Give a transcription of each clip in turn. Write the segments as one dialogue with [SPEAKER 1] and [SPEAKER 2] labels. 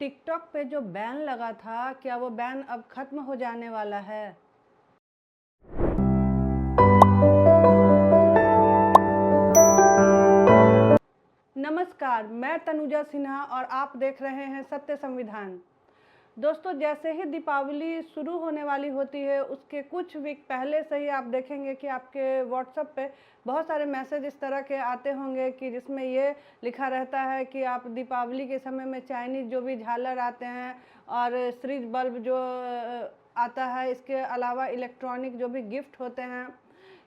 [SPEAKER 1] TikTok पे जो ban लगा था, क्या वो बैन अब खत्म हो जाने वाला है? नमस्कार, मैं तनुजा सिन्हा और आप देख रहे हैं सत्य संविधान। दोस्तों, जैसे ही दीपावली शुरू होने वाली होती है, उसके कुछ वीक पहले से ही आप देखेंगे कि आपके व्हाट्सएप पे बहुत सारे मैसेज इस तरह के आते होंगे कि जिसमें ये लिखा रहता है कि आप दीपावली के समय में चाइनीज़ जो भी झालर आते हैं और सीरीज बल्ब जो आता है, इसके अलावा इलेक्ट्रॉनिक जो भी गिफ्ट होते हैं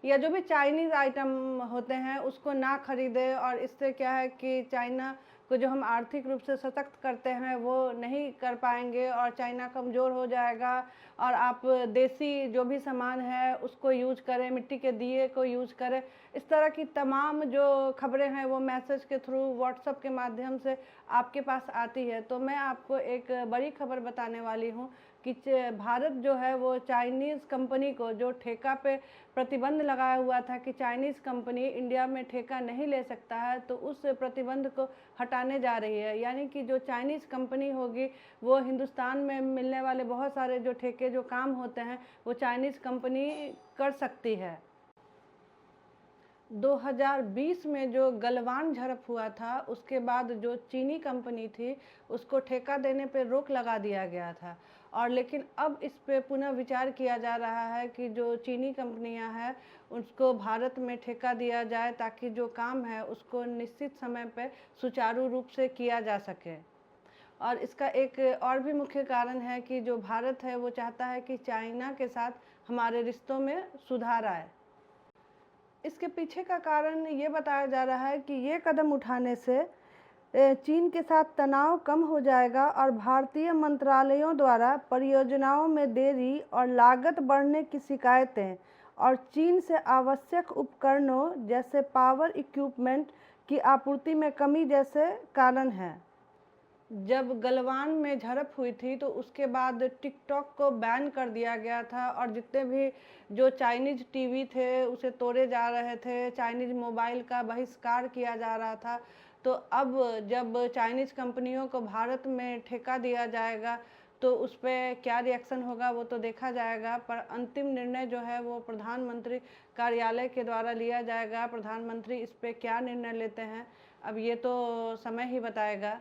[SPEAKER 1] या जो भी चाइनीज़ आइटम होते हैं उसको ना खरीदें। और इससे क्या है कि चाइना को जो हम आर्थिक रूप से सशक्त करते हैं वो नहीं कर पाएंगे और चाइना कमज़ोर हो जाएगा। और आप देसी जो भी सामान है उसको यूज़ करें, मिट्टी के दिए को यूज़ करें। इस तरह की तमाम जो खबरें हैं वो मैसेज के थ्रू, व्हाट्सएप के माध्यम से आपके पास आती है। तो मैं आपको एक बड़ी खबर बताने वाली हूँ कि भारत जो है वो चाइनीज़ कंपनी को जो ठेका पे प्रतिबंध लगाया हुआ था कि चाइनीज़ कंपनी इंडिया में ठेका नहीं ले सकता है, तो उस प्रतिबंध को हटाने जा रही है। यानी कि जो चाइनीज़ कंपनी होगी वो हिंदुस्तान में मिलने वाले बहुत सारे जो ठेके जो काम होते हैं वो चाइनीज़ कंपनी कर सकती है। 2020 में जो गलवान झड़प हुआ था उसके बाद जो चीनी कंपनी थी उसको ठेका देने पे रोक लगा दिया गया था। और लेकिन अब इस पे पुनः विचार किया जा रहा है कि जो चीनी कंपनियां हैं उसको भारत में ठेका दिया जाए ताकि जो काम है उसको निश्चित समय पे सुचारू रूप से किया जा सके। और इसका एक और भी मुख्य कारण है कि जो भारत है वो चाहता है कि चाइना के साथ हमारे रिश्तों में सुधार आए। इसके पीछे का कारण ये बताया जा रहा है कि ये कदम उठाने से चीन के साथ तनाव कम हो जाएगा और भारतीय मंत्रालयों द्वारा परियोजनाओं में देरी और लागत बढ़ने की शिकायतें और चीन से आवश्यक उपकरणों जैसे पावर इक्विपमेंट की आपूर्ति में कमी जैसे कारण हैं। जब गलवान में झड़प हुई थी तो उसके बाद टिकटॉक को बैन कर दिया गया था और जितने भी जो चाइनीज़ टीवी थे उसे तोड़े जा रहे थे, चाइनीज़ मोबाइल का बहिष्कार किया जा रहा था। तो अब जब चाइनीज़ कंपनियों को भारत में ठेका दिया जाएगा तो उस पर क्या रिएक्शन होगा वो तो देखा जाएगा, पर अंतिम निर्णय जो है वो प्रधानमंत्री कार्यालय के द्वारा लिया जाएगा। प्रधानमंत्री इस पर क्या निर्णय लेते हैं अब ये तो समय ही बताएगा।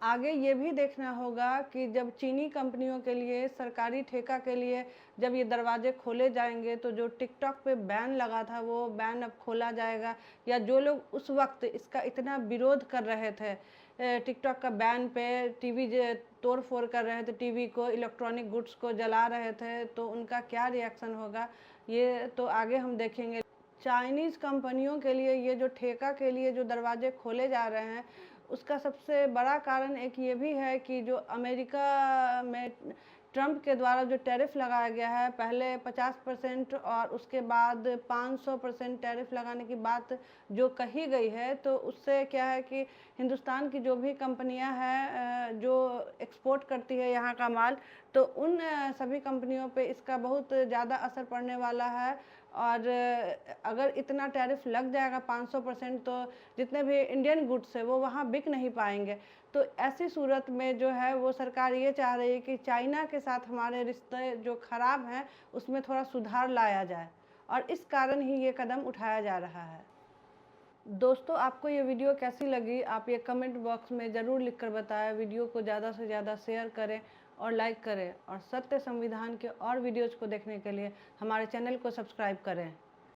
[SPEAKER 1] आगे ये भी देखना होगा कि जब चीनी कंपनियों के लिए सरकारी ठेका के लिए जब ये दरवाजे खोले जाएंगे तो जो टिकटॉक पे बैन लगा था वो बैन अब खोला जाएगा, या जो लोग उस वक्त इसका इतना विरोध कर रहे थे टिकटॉक का बैन पे, टीवी तोड़ फोड़ कर रहे थे, टीवी को, इलेक्ट्रॉनिक गुड्स को जला रहे थे, तो उनका क्या रिएक्शन होगा ये तो आगे हम देखेंगे। चाइनीज़ कंपनियों के लिए ये जो ठेका के लिए जो दरवाजे खोले जा रहे हैं उसका सबसे बड़ा कारण एक ये भी है कि जो अमेरिका में ट्रंप के द्वारा जो टैरिफ लगाया गया है, पहले 50% और उसके बाद 500% टैरिफ लगाने की बात जो कही गई है, तो उससे क्या है कि हिंदुस्तान की जो भी कंपनियां हैं जो एक्सपोर्ट करती है यहाँ का माल, तो उन सभी कंपनियों पे इसका बहुत ज़्यादा असर पड़ने वाला है। और अगर इतना टैरिफ लग जाएगा 500%, तो जितने भी इंडियन गुड्स है वो वहाँ बिक नहीं पाएंगे। तो ऐसी सूरत में जो है वो सरकार ये चाह रही है कि चाइना के साथ हमारे रिश्ते जो ख़राब हैं उसमें थोड़ा सुधार लाया जाए, और इस कारण ही ये कदम उठाया जा रहा है। दोस्तों, आपको ये वीडियो कैसी लगी आप ये कमेंट बॉक्स में ज़रूर लिखकर बताएं। वीडियो को ज़्यादा से ज़्यादा शेयर करें और लाइक करें, और सत्य संविधान के और वीडियोज़ को देखने के लिए हमारे चैनल को सब्सक्राइब करें।